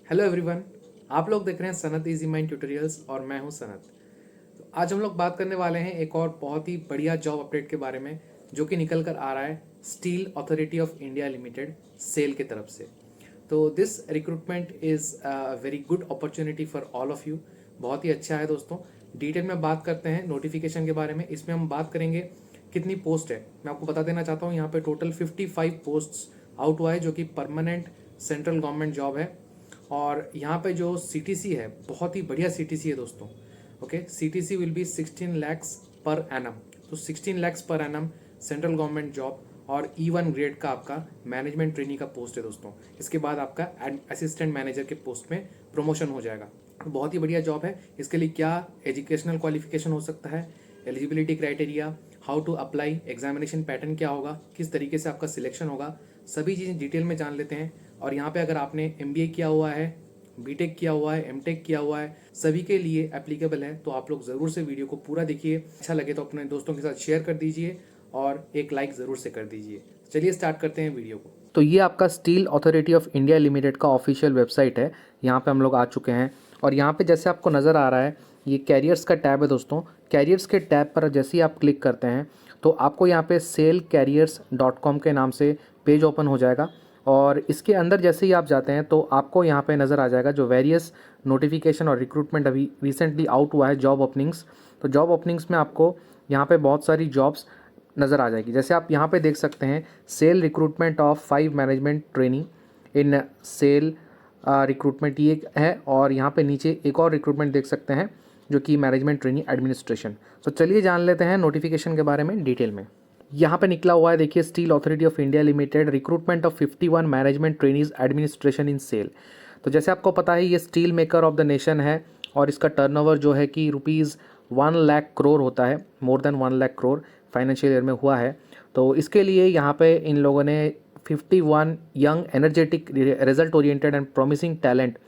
Hello everyone. आप लोग देख रहे हैं सनत इजी माइंड ट्यूटोरियल्स और मैं हूं सनत। तो आज हम लोग बात करने वाले हैं एक और बहुत ही बढ़िया जॉब अपडेट के बारे में जो कि निकल कर आ रहा है steel authority of India limited SAIL की तरफ से। तो this recruitment is a very good opportunity for all of you. बहुत ही अच्छा है दोस्तों। डिटेल में बात करते हैं नोटिफिकेशन के बारे में। इसमें हम बात करेंगे कितनी पोस्ट है। मैं आपको बता देना चाहता हूँ यहाँ पे टोटल 55 पोस्ट्स आउट हुआ है जो कि परमानेंट सेंट्रल गवर्नमेंट जॉब है। और यहाँ पे जो सीटीसी है बहुत ही बढ़िया सीटीसी है दोस्तों। Okay, CTC will be 16 lakhs per annum. तो 16 lakhs per annum central government job और E1 ग्रेड का आपका मैनेजमेंट ट्रेनी का पोस्ट है दोस्तों। इसके बाद आपका असिस्टेंट मैनेजर के पोस्ट में प्रमोशन हो जाएगा। बहुत ही बढ़िया जॉब है। इसके लिए क्या एजुकेशनल क्वालिफिकेशन हो सकता है, eligibility criteria, how to apply, examination pattern क्या होगा, किस तरीके से आपका सिलेक्शन होगा, सभी चीज़ें डिटेल में जान लेते हैं। और यहाँ पे अगर आपने MBA किया हुआ है, BTech किया हुआ है, MTech किया हुआ है, सभी के लिए एप्लीकेबल है। तो आप लोग ज़रूर से वीडियो को पूरा देखिए। अच्छा लगे तो अपने दोस्तों के साथ शेयर कर दीजिए और एक लाइक ज़रूर से कर दीजिए। चलिए स्टार्ट करते हैं वीडियो को। तो ये आपका steel authority of India limited का ऑफिशियल वेबसाइट है। यहाँ पे हम लोग आ चुके हैं और यहाँ पे जैसे आपको नज़र आ रहा है ये कैरियर्स का टैब है दोस्तों। कैरियर्स के टैब पर जैसे ही आप क्लिक करते हैं तो आपको यहाँ पे sailcareers.com के नाम से पेज ओपन हो जाएगा। और इसके अंदर जैसे ही आप जाते हैं तो आपको यहाँ पे नज़र आ जाएगा जो वेरियस नोटिफिकेशन और रिक्रूटमेंट अभी रिसेंटली आउट हुआ है जॉब ओपनिंग्स। तो जॉब ओपनिंग्स में आपको यहाँ पे बहुत सारी जॉब्स नज़र आ जाएगी। जैसे आप यहाँ पे देख सकते हैं SAIL recruitment of 5 management training in SAIL recruitment ये है। और यहाँ पे नीचे एक और रिक्रूटमेंट देख सकते हैं जो कि मैनेजमेंट ट्रेनिंग एडमिनिस्ट्रेशन। तो चलिए जान लेते हैं नोटिफिकेशन के बारे में डिटेल में। यहाँ पे निकला हुआ है देखिए steel authority of India limited recruitment of 51 management trainees administration in SAIL. तो जैसे आपको पता है ये steel maker of the nation है और इसका टर्नओवर जो है कि ₹1,00,000 होता है, मोर देन 1,00,000 फाइनेंशियल ईयर में हुआ है। तो इसके लिए यहाँ पे इन लोगों ने 51 young energetic result oriented and promising talent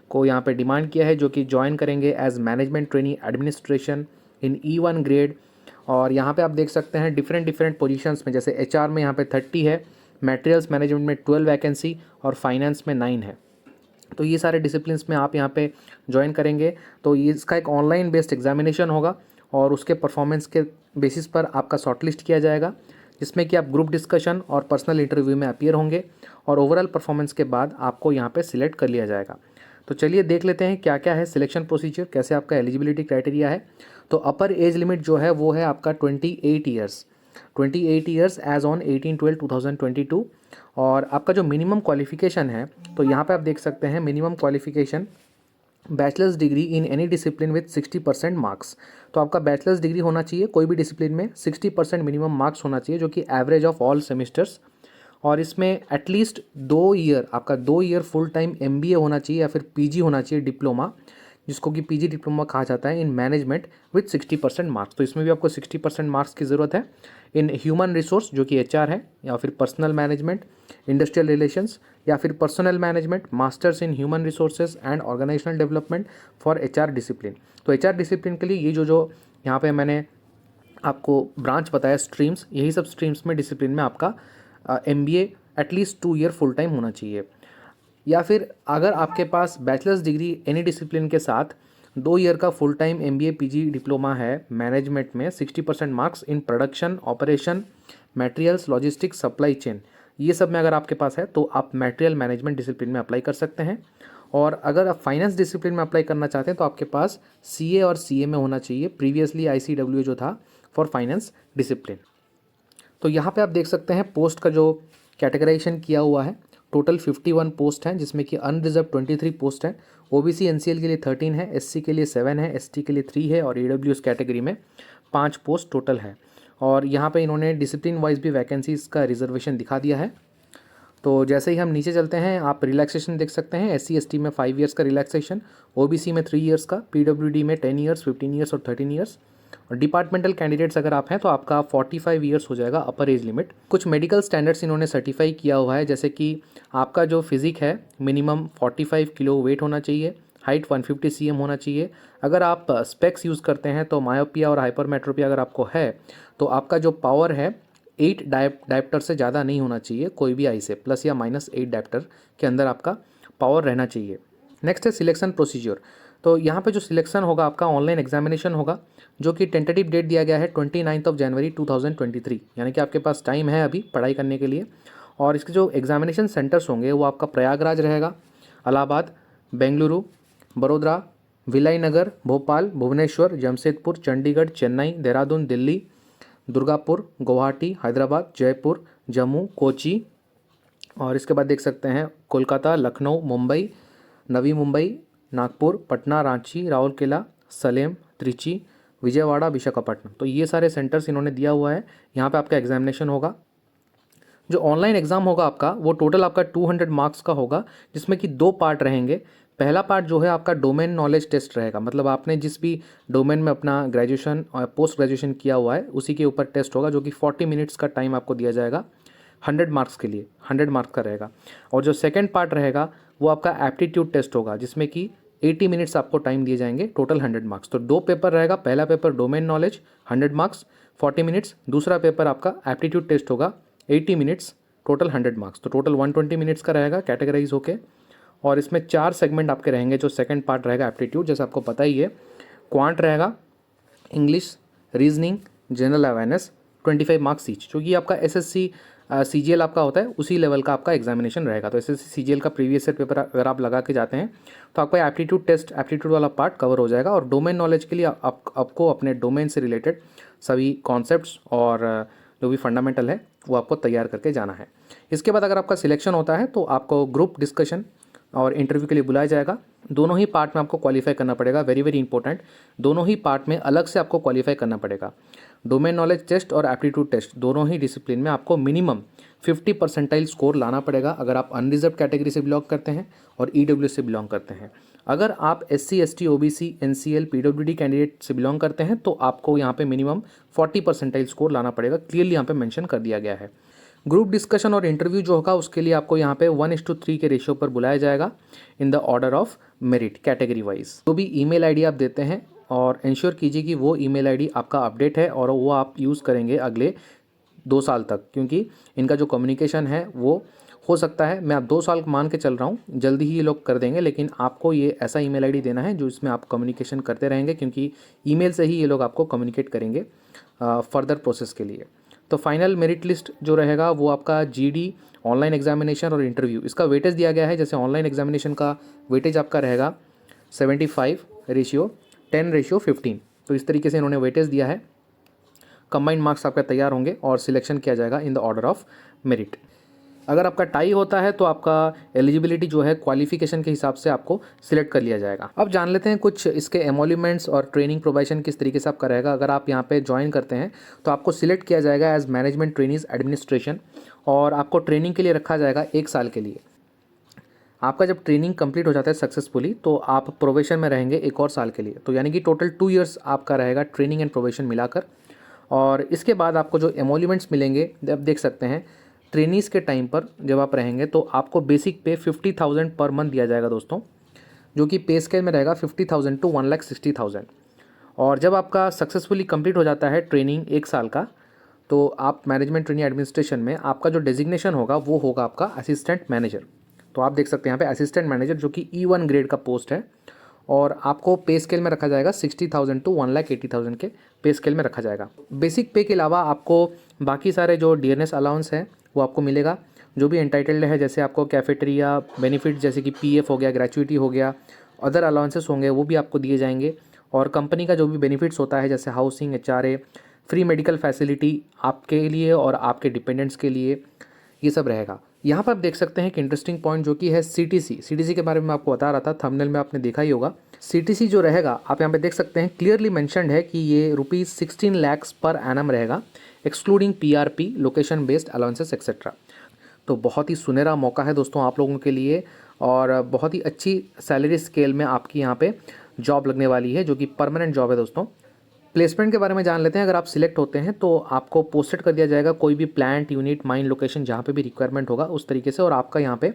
को यहाँ पे डिमांड किया है जो कि ज्वाइन करेंगे age management trainee administration in E1 grade. और यहाँ पे आप देख सकते हैं डिफरेंट डिफरेंट पोजीशंस में, जैसे HR में यहाँ पे 30 है, मटेरियल्स मैनेजमेंट में 12 वैकेंसी और फाइनेंस में 9 है। तो ये सारे डिसिप्लिन्स में आप यहाँ पे ज्वाइन करेंगे। तो ये इसका एक ऑनलाइन बेस्ड एग्जामिनेशन होगा और उसके परफॉर्मेंस के बेसिस पर आपका शॉर्टलिस्ट किया जाएगा, जिसमें कि आप ग्रुप डिस्कशन और पर्सनल इंटरव्यू में अपीयर होंगे और ओवरऑल परफॉर्मेंस के बाद आपको यहाँ पे सिलेक्ट कर लिया जाएगा। तो चलिए देख लेते हैं क्या क्या है सिलेक्शन प्रोसीजर, कैसे आपका एलिजिबिलिटी क्राइटेरिया है। तो अपर एज लिमिट जो है वो है आपका 28 ईयर्स, 28 ईयर्स एज ऑन 18/12/2022। और आपका जो मिनिमम क्वालिफिकेशन है तो यहाँ पे आप देख सकते हैं minimum qualification bachelors degree in any discipline with 60% marks. तो आपका बैचलर्स डिग्री होना चाहिए कोई भी डिसिप्लिन में, 60% मिनिमम मार्क्स होना चाहिए जो कि एवरेज ऑफ ऑल सेमिस्टर्स। और इसमें एटलीस्ट 2 ईयर आपका 2 ईयर फुल टाइम MBA होना चाहिए या फिर PG होना चाहिए डिप्लोमा, जिसको कि PG डिप्लोमा कहा जाता है इन मैनेजमेंट विथ 60% मार्क्स। तो इसमें भी आपको 60% मार्क्स की ज़रूरत है। इन ह्यूमन रिसोर्स जो कि HR है, या फिर पर्सनल मैनेजमेंट, इंडस्ट्रियल रिलेशंस, या फिर personal management, masters in human resources and organisational development for HR discipline. तो HR डिसिप्लिन के लिए ये जो यहाँ पे मैंने आपको ब्रांच बताया स्ट्रीम्स, यही सब स्ट्रीम्स में डिसिप्लिन में आपका MBA at least 2 year full time होना चाहिए। या फिर अगर आपके पास बैचलर्स डिग्री एनी डिसिप्लिन के साथ 2 ईयर का full time MBA PG diploma है मैनेजमेंट में, 60% marks in production, operation, materials, logistics, supply chain, ये सब में अगर आपके पास है तो आप मटेरियल मैनेजमेंट डिसिप्लिन में अप्लाई कर सकते हैं। और अगर आप फाइनेंस डिसिप्लिन में अप्लाई करना चाहते हैं तो आपके पास CA और CA में होना चाहिए, प्रीवियसली ICW जो था फॉर फाइनेंस डिसिप्लिन। तो यहाँ पे आप देख सकते हैं पोस्ट का जो कैटेगराइजेशन किया हुआ है, टोटल 51 पोस्ट हैं जिसमें कि अनरिजर्व 23 पोस्ट हैं। OBC NCL के लिए 13 है, SC के लिए 7 है, ST के लिए 3 है और AWS कैटेगरी में 5 पोस्ट टोटल है। और यहाँ पे इन्होंने डिसिप्लिन वाइज भी वैकेंसीज का रिजर्वेशन दिखा दिया है। तो जैसे ही हम नीचे चलते हैं आप रिलैक्सेशन देख सकते हैं। SC ST में 5 ईयर्स का रिलैक्सेशन, OBC में 3 ईयर्स का, PWD में 10 ईयर्स, 15 ईयर्स और 13 ईयर्स। और डिपार्टमेंटल कैंडिडेट्स अगर आप हैं तो आपका 45 ईयर्स हो जाएगा अपर एज लिमिट। कुछ मेडिकल स्टैंडर्ड्स इन्होंने सर्टिफाई किया हुआ है, जैसे कि आपका जो फिजिक है मिनिमम 45 किलो वेट होना चाहिए, हाइट 150 cm होना चाहिए। अगर आप स्पेक्स यूज़ करते हैं तो मायोपिया और हाइपरमेट्रोपिया अगर आपको है तो आपका जो पावर है 8 डायप्टर से ज़्यादा नहीं होना चाहिए कोई भी आई से, प्लस या -8 डायप्टर के अंदर आपका पावर रहना चाहिए। नेक्स्ट है सिलेक्शन प्रोसीजर। तो यहाँ पे जो सिलेक्शन होगा आपका ऑनलाइन एग्जामिनेशन होगा, जो कि टेंटेटिव डेट दिया गया है 29 जनवरी 2023, यानी कि आपके पास टाइम है अभी पढ़ाई करने के लिए। और इसके जो एग्जामिनेशन सेंटर्स होंगे वो आपका प्रयागराज रहेगा, इलाहाबाद, बेंगलुरु, बड़ोदरा, विलायनगर, भोपाल, भुवनेश्वर, जमशेदपुर, चंडीगढ़, चेन्नई, देहरादून, दिल्ली, दुर्गापुर, गुवाहाटी, हैदराबाद, जयपुर, जम्मू, कोची, और इसके बाद देख सकते हैं कोलकाता, लखनऊ, मुंबई, नवी मुंबई, नागपुर, पटना, रांची, राउरकेला, सलेम, त्रिची, विजयवाड़ा, विशाखापट्टनम। तो ये सारे सेंटर्स इन्होंने दिया हुआ है, यहाँ पे आपका एग्जामिनेशन होगा। जो ऑनलाइन एग्ज़ाम होगा आपका वो टोटल आपका 200 मार्क्स का होगा, जिसमें कि 2 पार्ट रहेंगे। पहला पार्ट जो है आपका डोमेन नॉलेज टेस्ट रहेगा, मतलब आपने जिस भी डोमेन में अपना ग्रेजुएशन और पोस्ट ग्रेजुएशन किया हुआ है उसी के ऊपर टेस्ट होगा, जो कि 40 मिनट्स का टाइम आपको दिया जाएगा 100 मार्क्स के लिए, 100 मार्क्स का रहेगा। और जो सेकेंड पार्ट रहेगा वो आपका एप्टीट्यूड टेस्ट होगा, जिसमें कि 80 मिनट्स आपको टाइम दिए जाएंगे, टोटल 100 मार्क्स। तो 2 पेपर रहेगा, पहला paper domain knowledge 100 marks 40 minutes, दूसरा पेपर आपका एप्टीट्यूड टेस्ट होगा 80 मिनट्स, टोटल 100 मार्क्स। तो टोटल 120 मिनट्स का रहेगा कैटेगराइज होके। और इसमें 4 सेगमेंट आपके रहेंगे। जो सेकंड पार्ट रहेगा एप्टीट्यूड, जैसे आपको पता ही है, क्वांट रहेगा, English, reasoning, general awareness, 25 marks each, जो कि आपका एसएससी सीजीएल आपका होता है उसी लेवल का आपका एग्जामिनेशन रहेगा। तो एसएससी सीजीएल का प्रीवियस ईयर पेपर अगर आप लगा के जाते हैं तो आपका एप्टीट्यूड टेस्ट, एप्टीट्यूड वाला पार्ट कवर हो जाएगा। और डोमेन नॉलेज के लिए आपको अपने डोमेन से रिलेटेड सभी कॉन्सेप्ट्स और जो भी फंडामेंटल है वो आपको तैयार करके जाना है। इसके बाद अगर आपका सिलेक्शन होता है तो आपको ग्रुप डिस्कशन और इंटरव्यू के लिए बुलाया जाएगा। दोनों ही पार्ट में आपको क्वालिफाई करना पड़ेगा, वेरी वेरी इंपॉर्टेंट। दोनों ही पार्ट में अलग से आपको क्वालिफाई करना पड़ेगा। डोमेन नॉलेज टेस्ट और एप्टीट्यूड टेस्ट दोनों ही डिसिप्लिन में आपको मिनिमम 50 परसेंटाइल स्कोर लाना पड़ेगा, अगर आप अनरिजर्व कैटेगरी से बिलोंग करते हैं और ईडब्ल्यूएस से बिलोंग करते हैं। अगर आप SC, ST, OBC, NCL, PWD candidate से बिलोंग करते हैं तो आपको यहाँ पे मिनिमम 40 परसेंटाइल स्कोर लाना पड़ेगा, क्लियरली यहाँ पे मेंशन कर दिया गया है। ग्रुप डिस्कशन और इंटरव्यू जो होगा उसके लिए आपको यहाँ पे 1:3 के रेशियो पर बुलाया जाएगा in the order of merit category wise. तो भी ईमेल आईडी आप देते हैं और इंश्योर कीजिए कि वो ईमेल आईडी आपका अपडेट है और वो आप यूज़ करेंगे अगले 2 साल तक, क्योंकि इनका जो कम्युनिकेशन है वो हो सकता है, मैं आप 2 साल मान के चल रहा हूँ, जल्दी ही ये लोग कर देंगे, लेकिन आपको ये ऐसा ईमेल आईडी देना है जो इसमें आप कम्युनिकेशन करते रहेंगे, क्योंकि ईमेल से ही ये लोग आपको कम्युनिकेट करेंगे फर्दर प्रोसेस के लिए। तो फाइनल मेरिट लिस्ट जो रहेगा वो आपका जीडी, ऑनलाइन एग्जामिनेशन और इंटरव्यू, इसका वेटेज दिया गया है। जैसे ऑनलाइन एग्जामिनेशन का वेटेज आपका रहेगा 75:10:15, तो इस तरीके से इन्होंने वेटेज दिया है। कंबाइंड मार्क्स आपका तैयार होंगे और सिलेक्शन किया जाएगा in the order of merit. अगर आपका टाई होता है तो आपका एलिजिबिलिटी जो है क्वालिफिकेशन के हिसाब से आपको सिलेक्ट कर लिया जाएगा। अब जान लेते हैं कुछ इसके एमोल्यूमेंट्स और ट्रेनिंग प्रोबाइशन किस तरीके से आपका रहेगा। अगर आप यहाँ पे ज्वाइन करते हैं तो आपको सिलेक्ट किया जाएगा एज मैनेजमेंट ट्रेनीज एडमिनिस्ट्रेशन, और आपको ट्रेनिंग के लिए रखा जाएगा 1 साल के लिए। आपका जब ट्रेनिंग कंप्लीट हो जाता है सक्सेसफुली तो आप प्रोबेशन में रहेंगे 1 और साल के लिए, तो यानी कि टोटल 2 इयर्स आपका रहेगा ट्रेनिंग एंड प्रोबेशन मिलाकर। और इसके बाद आपको जो एमोल्यूमेंट्स मिलेंगे, अब देख सकते हैं ट्रेनीज़ के टाइम पर जब आप रहेंगे तो आपको बेसिक पे 50,000 पर मंथ दिया जाएगा दोस्तों, जो कि पे स्केल में रहेगा 50,000 टू 1,60,000। और जब आपका सक्सेसफुली कंप्लीट हो जाता है ट्रेनिंग 1 साल का, तो आप मैनेजमेंट ट्रेनिंग एडमिनिस्ट्रेशन में आपका जो डेजिग्नेशन होगा वो होगा आपका असिस्टेंट मैनेजर। तो आप देख सकते हैं यहाँ पे असिस्टेंट मैनेजर, जो कि E1 ग्रेड का पोस्ट है, और आपको पे स्केल में रखा जाएगा 60,000 टू 1,80,000 के पे स्केल में रखा जाएगा। बेसिक पे के अलावा आपको बाकी सारे जो डियरनेस अलाउंस है वो आपको मिलेगा, जो भी एंटाइटल्ड है, जैसे आपको कैफेटेरिया बेनिफिट जैसे कि पीएफ हो गया, ग्रेचुइटी हो गया, अदर अलाउंसेस होंगे वो भी आपको दिए जाएंगे। और कंपनी का जो भी बेनिफिट्स होता है जैसे housing, HRA, free medical facility आपके लिए और आपके डिपेंडेंट्स के लिए, ये सब रहेगा। यहाँ पर आप देख सकते हैं कि इंटरेस्टिंग पॉइंट जो कि है सीटीसी के बारे में आपको बता रहा था, थंबनेल में आपने देखा ही होगा। सीटीसी जो रहेगा आप यहाँ पे देख सकते हैं क्लियरली मेंशन्ड है कि ये ₹16 लाख पर एनम रहेगा, excluding PRP, location based allowances etcetera. तो बहुत ही सुनहरा मौका है दोस्तों आप लोगों के लिए, और बहुत ही अच्छी सैलरी स्केल में आपकी यहाँ पे जॉब लगने वाली है, जो कि परमानेंट जॉब है दोस्तों। प्लेसमेंट के बारे में जान लेते हैं। अगर आप सिलेक्ट होते हैं तो आपको पोस्टेड कर दिया जाएगा कोई भी प्लांट, यूनिट, माइन, लोकेशन जहाँ पे भी रिक्वायरमेंट होगा उस तरीके से, और आपका यहाँ पे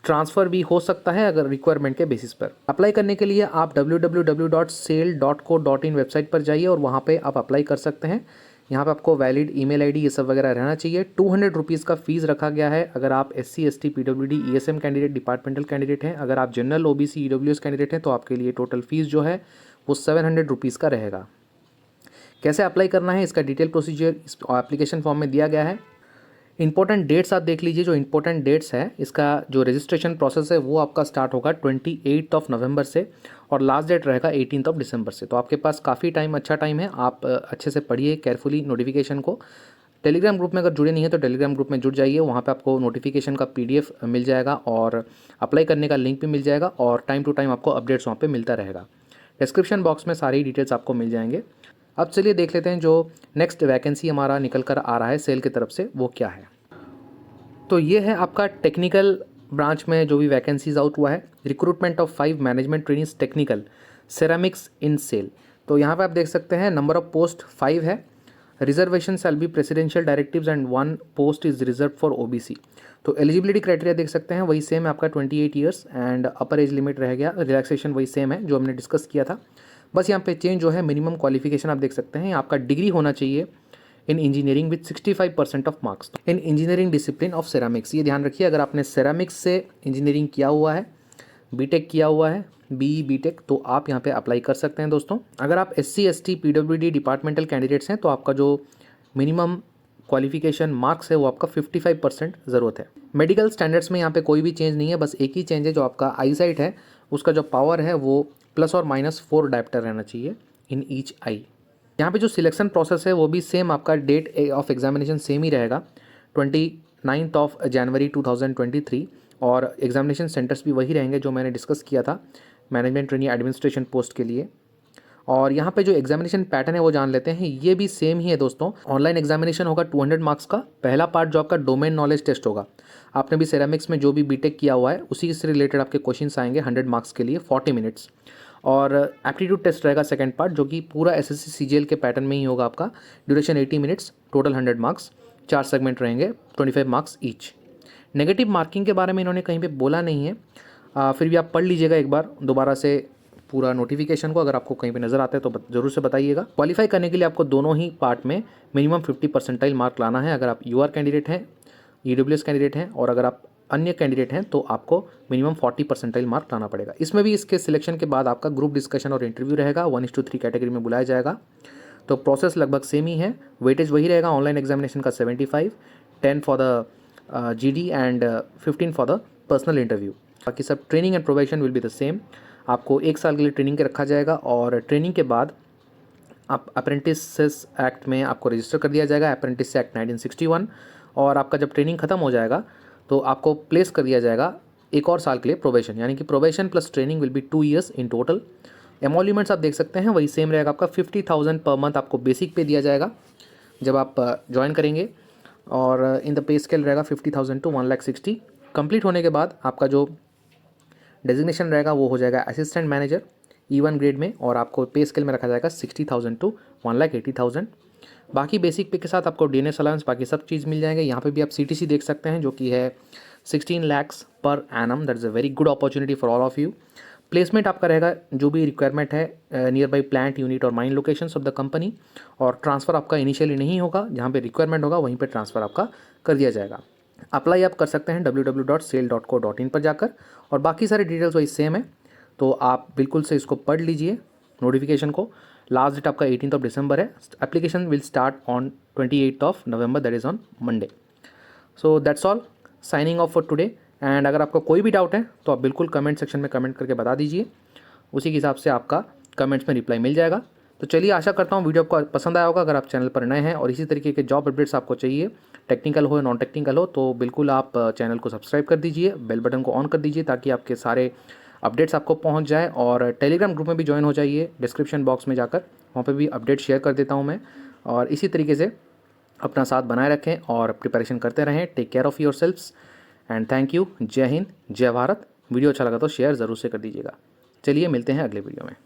ट्रांसफ़र भी हो सकता है अगर रिक्वायरमेंट के बेसिस पर। अप्लाई करने के लिए आप www.sail.co.in वेबसाइट पर जाइए और वहाँ पे आप अप्लाई कर सकते हैं। यहाँ पे आपको वैलिड ईमेल आईडी ये सब वगैरह रहना चाहिए। 200 रुपीज़ का फीस रखा गया है अगर आप SC ST PWD ESM candidate departmental candidate हैं। अगर आप जनरल OBC EWS कैंडिडेट हैं तो आपके लिए टोटल फीस जो है वो 700 रुपीज़ का रहेगा। कैसे अप्लाई करना है इसका डिटेल प्रोसीजर इस एप्लीकेशन फॉर्म में दिया गया है। इंपॉर्टेंट डेट्स आप देख लीजिए। जो इंपॉर्टेंट डेट्स है इसका जो रजिस्ट्रेशन प्रोसेस है वो आपका स्टार्ट होगा 28 नवंबर से और लास्ट डेट रहेगा 18 दिसंबर से। तो आपके पास काफ़ी टाइम, अच्छा टाइम है। आप अच्छे से पढ़िए केयरफुली नोटिफिकेशन को। टेलीग्राम ग्रुप में अगर जुड़े नहीं है तो टेलीग्राम ग्रुप में जुड़ जाइए। वहाँ पे आपको नोटिफिकेशन का PDF मिल जाएगा और अप्लाई करने का लिंक भी मिल जाएगा और टाइम टू टाइम आपको अपडेट्स वहाँ पे मिलता रहेगा। डिस्क्रिप्शन बॉक्स में सारी डिटेल्स आपको मिल जाएंगे। अब चलिए देख लेते हैं जो नेक्स्ट वैकेंसी हमारा निकल कर आ रहा है सेल की तरफ से वो क्या है। तो ये है आपका टेक्निकल ब्रांच में जो भी वैकेंसीज आउट हुआ है। Recruitment of 5 management trainings technical ceramics in SAIL. तो यहाँ पे आप देख सकते हैं नंबर ऑफ पोस्ट 5 है। Reservation shall be presidential directives and 1 post is reserve for OBC। तो एलिजिबिलिटी क्राइटेरिया देख सकते हैं वही सेम है आपका 28 years and upper age limit रह गया। रिलैक्सेशन वही सेम है जो हमने डिस्कस किया था। बस यहाँ पे चेंज जो है मिनिमम क्वालिफिकेशन आप देख सकते हैं आपका डिग्री होना चाहिए इन engineering with 65% of marks in engineering discipline of ceramics. ये ध्यान रखिए अगर आपने सेरामिक्स से इंजीनियरिंग किया हुआ है, बीटेक किया हुआ है, BE BTech, तो आप यहाँ पे अप्लाई कर सकते हैं दोस्तों। अगर आप SC ST PWD departmental candidates हैं तो आपका जो मिनिमम क्वालिफिकेशन मार्क्स है वो आपका 55% ज़रूरत है। मेडिकल स्टैंडर्ड्स में यहाँ पे कोई भी चेंज नहीं है, बस एक ही चेंज है जो आपका आईसाइट है उसका जो पावर है वो +or-4 डायप्टर रहना चाहिए इन ईच आई। यहाँ पे जो सिलेक्शन प्रोसेस है वो भी सेम आपका डेट ऑफ एग्जामिनेशन सेम ही रहेगा 29 जनवरी 2023 और एग्जामिनेशन सेंटर्स भी वही रहेंगे जो मैंने डिस्कस किया था मैनेजमेंट ट्रेनी एडमिनिस्ट्रेशन पोस्ट के लिए। और यहाँ पे जो एग्जामिनेशन पैटर्न है वो जान लेते हैं। ये भी सेम ही है दोस्तों। ऑनलाइन एग्जामिनेशन होगा 200 मार्क्स का। पहला पार्ट जो आपका डोमेन नॉलेज टेस्ट होगा। आपने भी सेरामिक्स में जो भी बीटेक किया हुआ है उसी से रिलेटेड आपके क्वेश्चंस आएंगे 100 मार्क्स के लिए 40 मिनट्स। और एप्टीट्यूड टेस्ट रहेगा सेकंड पार्ट जो कि पूरा SSC CGL के पैटर्न में ही होगा आपका। Duration 80 minutes, total 100 marks, 4 segment रहेंगे 25 मार्क्स ईच। नेगेटिव मार्किंग के बारे में इन्होंने कहीं पे बोला नहीं है, फिर भी आप पढ़ लीजिएगा एक बार दोबारा से पूरा नोटिफिकेशन को। अगर आपको कहीं पे नज़र आता है तो ज़रूर से बताइएगा। क्वालिफाई करने के लिए आपको दोनों ही पार्ट में मिनिमम 50 परसेंटाइल मार्क लाना है। अगर आप UR कैंडिडेट हैं, EWS कैंडिडेट हैं और अगर आप अन्य कैंडिडेट हैं तो आपको मिनिमम 40 परसेंटाइल मार्क लाना पड़ेगा। इसमें भी इसके सिलेक्शन के बाद आपका ग्रुप डिस्कशन और इंटरव्यू रहेगा। 1:3 कैटेगरी में बुलाया जाएगा। तो प्रोसेस लगभग सेम ही है। वेटेज वही रहेगा ऑनलाइन एग्जामिनेशन का 75, 10 for the GD and 15 for the personal interview. बाकी सब training and probation will be the same. आपको 1 साल के लिए ट्रेनिंग के रखा जाएगा और ट्रेनिंग के बाद आप अप्रेंटिसेस एक्ट में आपको रजिस्टर कर दिया जाएगा, अप्रेंटिस एक्ट 1961। और आपका जब ट्रेनिंग खत्म हो जाएगा तो आपको प्लेस कर दिया जाएगा 1 और साल के लिए प्रोबेशन, यानी कि probation plus training will be 2 years in total. Emoluments आप देख सकते हैं वही सेम रहेगा आपका 50,000 पर मंथ आपको बेसिक पे दिया जाएगा जब आप ज्वाइन करेंगे और इन द पे स्केल रहेगा 50,000 टू 1,60,000। कंप्लीट होने के बाद आपका जो डेजिग्नेशन रहेगा वो हो जाएगा असिस्टेंट मैनेजर E1 ग्रेड में और आपको पे स्केल में रखा जाएगा 60,000 टू 1,80,000। बाकी बेसिक पे के साथ आपको DNS अलाउंस बाकी सब चीज़ मिल जाएंगे। यहाँ पे भी आप CTC देख सकते हैं जो कि है 16 lakh per annum. That is a very good opportunity for all of you. Placement आपका रहेगा जो भी रिक्वायरमेंट है नियर बाई प्लांट यूनिट और mine locations of the company. और ट्रांसफ़र आपका इनिशियली नहीं होगा, जहाँ पे रिक्वायरमेंट होगा वहीं पे ट्रांसफ़र आपका कर दिया जाएगा। अप्लाई आप कर सकते हैं www.sale.co.in पर जाकर और बाकी सारे डिटेल्स वही सेम है। तो आप बिल्कुल से इसको पढ़ लीजिए नोटिफिकेशन को। लास्ट डेट आपका 18 दिसंबर है। Application will start on 28 November, that is on Monday. So that's all, signing off for today. And अगर आपका कोई भी डाउट है तो आप बिल्कुल कमेंट सेक्शन में कमेंट करके बता दीजिए, उसी के हिसाब से आपका कमेंट्स में रिप्लाई मिल जाएगा। तो चलिए, आशा करता हूँ वीडियो आपको पसंद आया होगा। अगर आप चैनल पर नए हैं और इसी तरीके के जॉब अपडेट्स आपको चाहिए, टेक्निकल हो या नॉन टेक्निकल हो, तो बिल्कुल आप चैनल को सब्सक्राइब कर दीजिए, बेल बटन को ऑन कर दीजिए ताकि आपके सारे अपडेट्स आपको पहुंच जाए। और टेलीग्राम ग्रुप में भी ज्वाइन हो जाइए, डिस्क्रिप्शन बॉक्स में जाकर वहाँ पे भी अपडेट शेयर कर देता हूँ मैं। और इसी तरीके से अपना साथ बनाए रखें और प्रिपरेशन करते रहें। Take care of your selfs and thank you. जय हिंद, जय भारत। वीडियो अच्छा लगा तो शेयर ज़रूर से कर दीजिएगा। चलिए, मिलते हैं अगले वीडियो में।